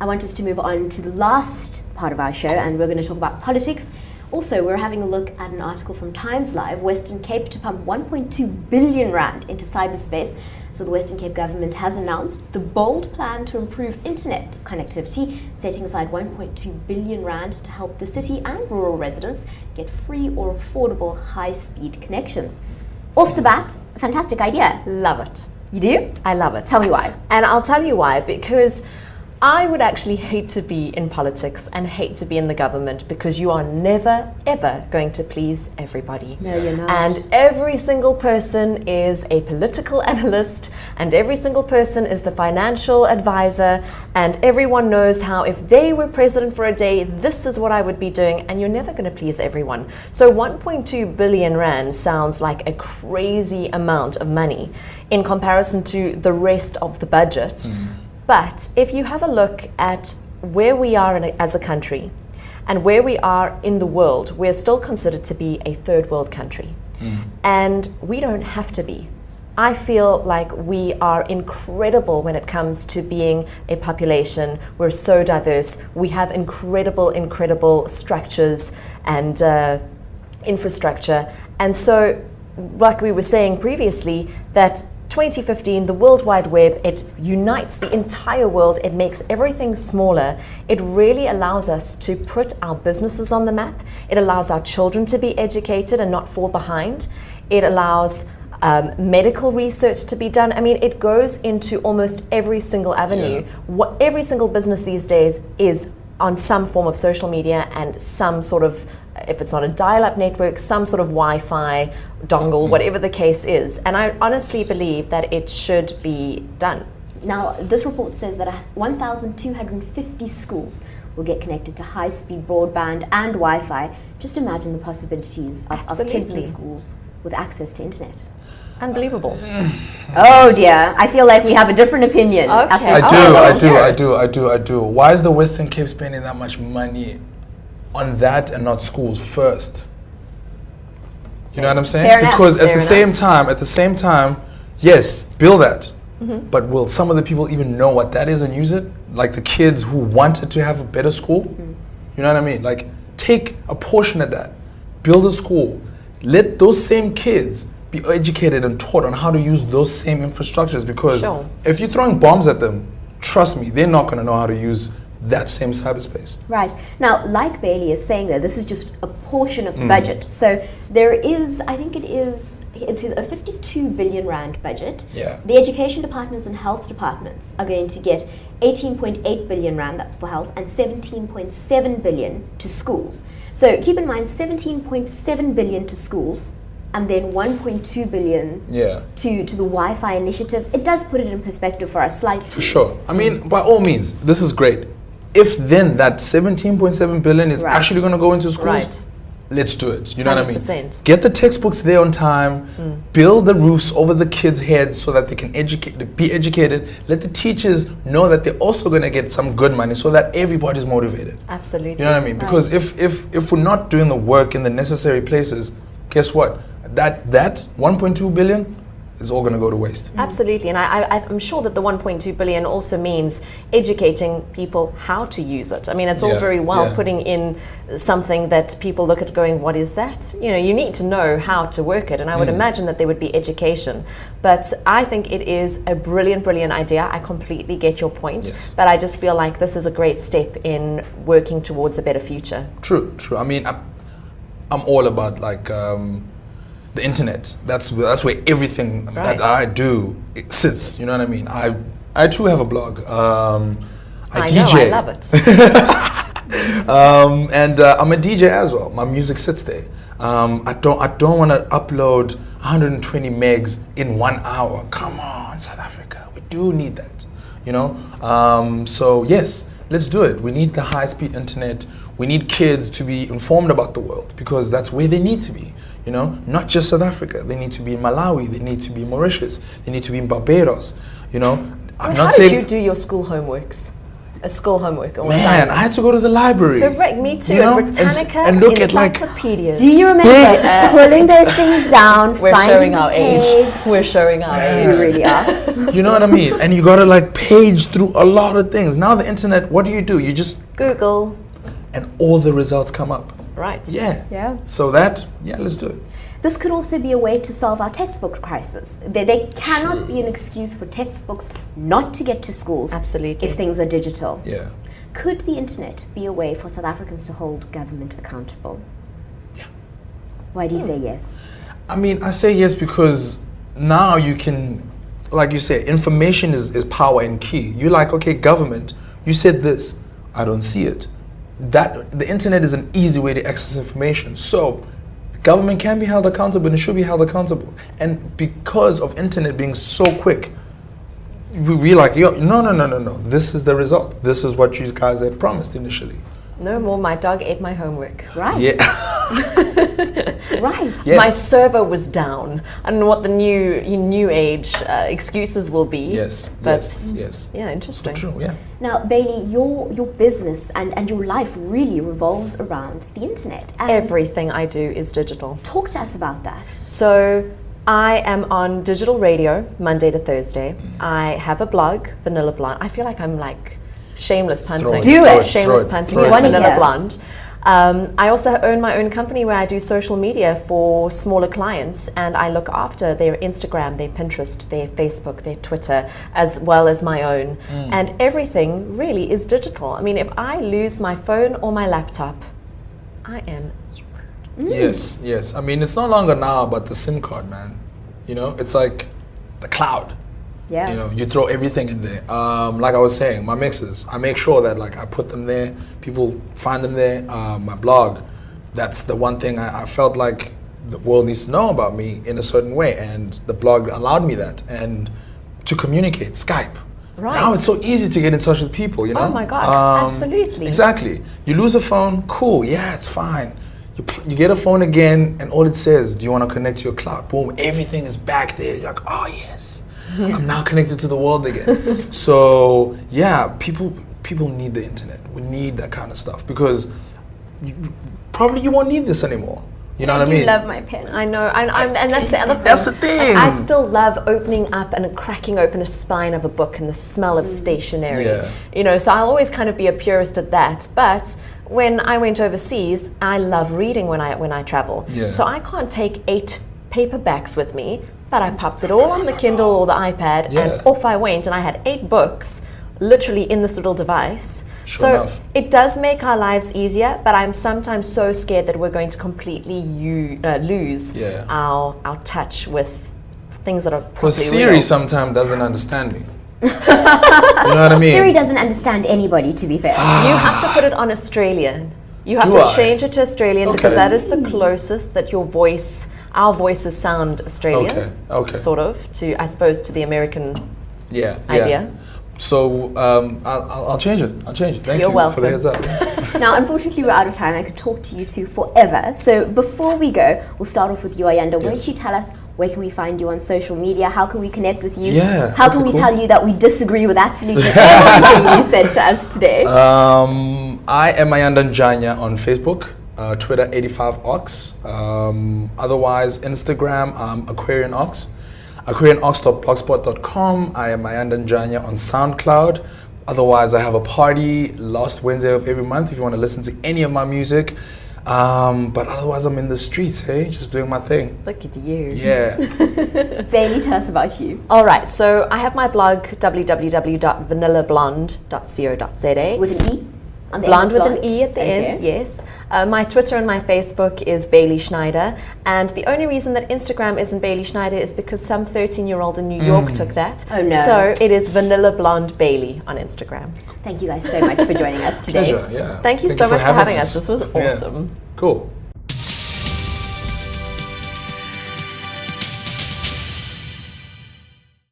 I want us to move on to the last part of our show, and we're going to talk about politics. Also, we're having a look at an article from Times Live, Western Cape to pump 1.2 billion rand into cyberspace. So the Western Cape government has announced the bold plan to improve internet connectivity, setting aside 1.2 billion rand to help the city and rural residents get free or affordable high-speed connections. Off the bat, a fantastic idea. Love it. You do? I love it. Tell me why. And I'll tell you why, because I would actually hate to be in politics and hate to be in the government, because you are never, ever going to please everybody. No, you're not. And every single person is a political analyst, and every single person is the financial advisor, and everyone knows how if they were president for a day, this is what I would be doing, and you're never going to please everyone. So 1.2 billion rand sounds like a crazy amount of money in comparison to the rest of the budget. But if you have a look at where we are as a country and where we are in the world, we're still considered to be a third world country. And we don't have to be. I feel like we are incredible when it comes to being a population. We're so diverse. We have incredible structures and infrastructure. And so, like we were saying previously, that 2015, the World Wide Web, it unites the entire world. It makes everything smaller. It really allows us to put our businesses on the map. It allows our children to be educated and not fall behind. It allows medical research to be done. I mean, it goes into almost every single avenue. Every single business these days is on some form of social media and some sort of, if it's not a dial-up network, some sort of Wi-Fi dongle, whatever the case is. And I honestly believe that it should be done. Now, this report says that 1,250 schools will get connected to high-speed broadband and Wi-Fi. Just imagine the possibilities of kids in schools with access to internet. Unbelievable. Oh dear, I feel like we have a different opinion. Okay. I do. Why is the Western Cape spending that much money on that and not schools first? You know what I'm saying? Fair enough. Because at the same time, yes, build that. But will some of the people even know what that is and use it? Like the kids who wanted to have a better school? You know what I mean? Like, take a portion of that, build a school, let those same kids be educated and taught on how to use those same infrastructures, because if you're throwing bombs at them, trust me, they're not going to know how to use that same cyberspace. Right. Now, like Bailey is saying though, this is just a portion of the budget. So there is, I think it's a 52 billion rand budget. Yeah. The education departments and health departments are going to get 18.8 billion rand, that's for health, and 17.7 billion to schools. So keep in mind, 17.7 billion to schools, and then 1.2 billion to the Wi-Fi initiative. It does put it in perspective for us slightly. For sure. I mean, by all means, this is great. If then that 17.7 billion is actually going to go into schools, let's do it. You know what I mean? Get the textbooks there on time, build the roofs over the kids' heads so that they can be educated. Let the teachers know that they're also going to get some good money so that everybody's motivated. Absolutely. You know what I mean? Because if we're not doing the work in the necessary places, guess what? That 1.2 billion is all going to go to waste. Absolutely, and I'm sure that the 1.2 billion also means educating people how to use it. I mean, it's all very well putting in something that people look at going, what is that? You know, you need to know how to work it, and I would imagine that there would be education. But I think it is a brilliant idea. I completely get your point, but I just feel like this is a great step in working towards a better future. True. I mean, I'm all about like the internet. That's where everything that I do sits. You know what I mean? I too have a blog. I DJ. know, I love it. And I'm a DJ as well. My music sits there. I don't want to upload 120 megs in 1 hour. Come on, South Africa. We do need that. You know? So yes, let's do it. We need the high-speed internet. We need kids to be informed about the world, because that's where they need to be. You know, not just South Africa. They need to be in Malawi. They need to be in Mauritius. They need to be in Barbados. You know, How did you do your school homeworks? a school homework or Man, science. I had to go to the library. Correct, me too. You know, And Britannica, and look at, like, encyclopedias. Do you remember pulling those things down, We're finding showing the our page? age. We're showing our We age. really are. You know what I mean? And you gotta like page through a lot of things. Now the internet, what do? You just, Google, and all the results come up. right? Yeah. Yeah. So that, yeah, let's do it. This could also be a way to solve our textbook crisis. They cannot be an excuse for textbooks not to get to schools Absolutely. if things are digital. Yeah. Could the internet be a way for South Africans to hold government accountable? Yeah. Why do you say yes? I mean, I say yes because now you can, like you say, information is power and key. You're like, okay, government, you said this, I don't see it. That the internet is an easy way to access information. So government can be held accountable and it should be held accountable. And because of internet being so quick, we like, yo, no. This is the result. This is what you guys had promised initially. No more, my dog ate my homework. Right. Yeah. Right. Yes. My server was down. I don't know what the new age excuses will be. Yes. But Yes. yeah, interesting. True. Yeah. Now, Bailey, your business and your life really revolves around the internet. And Everything I do is digital. talk to us about that. So I am on digital radio Monday to Thursday. I have a blog, Vanilla Blonde. I feel like I'm like shameless punting. Do it. Shameless Throw it. punting. Throw Yeah, it. Wanna Vanilla hear. Blonde. I also own my own company where I do social media for smaller clients, and I look after their Instagram, their Pinterest, their Facebook, their Twitter, as well as my own. And everything really is digital. I mean, if I lose my phone or my laptop, I am screwed. Yes. I mean, it's no longer now about the SIM card, man. You know, it's like the cloud. Yeah. You know, you throw everything in there. Like I was saying, my mixes, I make sure that like I put them there, people find them there. My blog, that's the one thing I felt like the world needs to know about me in a certain way, and the blog allowed me that, and to communicate, Skype. Right. Now it's so easy to get in touch with people, you know? Oh my gosh, absolutely. Exactly. You lose a phone, cool, yeah, it's fine. You get a phone again, and all it says, do you want to connect to your cloud? Boom, everything is back there. You're like, oh yes, I'm now connected to the world again. So yeah, people need the internet. We need that kind of stuff because probably you won't need this anymore. You know what I mean? love my pen. I know, and that's the other thing. That's the thing. I still love opening up and cracking open a spine of a book and the smell of stationery. Yeah. You know, so I'll always kind of be a purist at that. But when I went overseas, I love reading when I travel. Yeah. So I can't take 8 paperbacks with me, but I popped it all on the Kindle or the iPad, Yeah. and off I went, and I had 8 books literally in this little device. Sure So enough. it does make our lives easier, but I'm sometimes so scared that we're going to completely lose Yeah. our touch with things that are properly Because Siri real. sometimes doesn't understand me. You know what I mean? Siri doesn't understand anybody, to be fair. You have to put it on Australian. You have Do to I? change it to Australian because Okay. that is the closest that our voices sound Australian. Okay. Sort of, I suppose, to the American Yeah. idea. So I'll change it. Thank You're you for the welcome. heads up. Now, unfortunately, we're out of time. I could talk to you two forever. So before we go, we'll start off with you, Ayanda. Why don't Yes. you tell us where can we find you on social media? How can we connect with you? Yeah, How can okay, we cool. tell you that we disagree with absolutely everything you said to us today? I am Ayanda Njanya on Facebook, Twitter 85ox. Otherwise, Instagram, Aquarian Ox. AquarianOx.blogspot.com. I am Ayanda Njanya on SoundCloud. Otherwise, I have a party last Wednesday of every month if you want to listen to any of my music. But otherwise, I'm in the streets, hey, just doing my thing. Look at you. Yeah. Bailey, tell us about you. All right, so I have my blog, www.vanillablonde.co.za. With an E? On the Blonde end with of an E at the Okay. end, yes. My Twitter and my Facebook is Bailey Schneider. And the only reason that Instagram isn't Bailey Schneider is because some 13-year-old in New York took that. Oh, no. So it is Vanilla Blonde Bailey on Instagram. Thank you guys so much for joining us today. Pleasure, yeah. Thank you so much for having us. This was Yeah. awesome. Cool.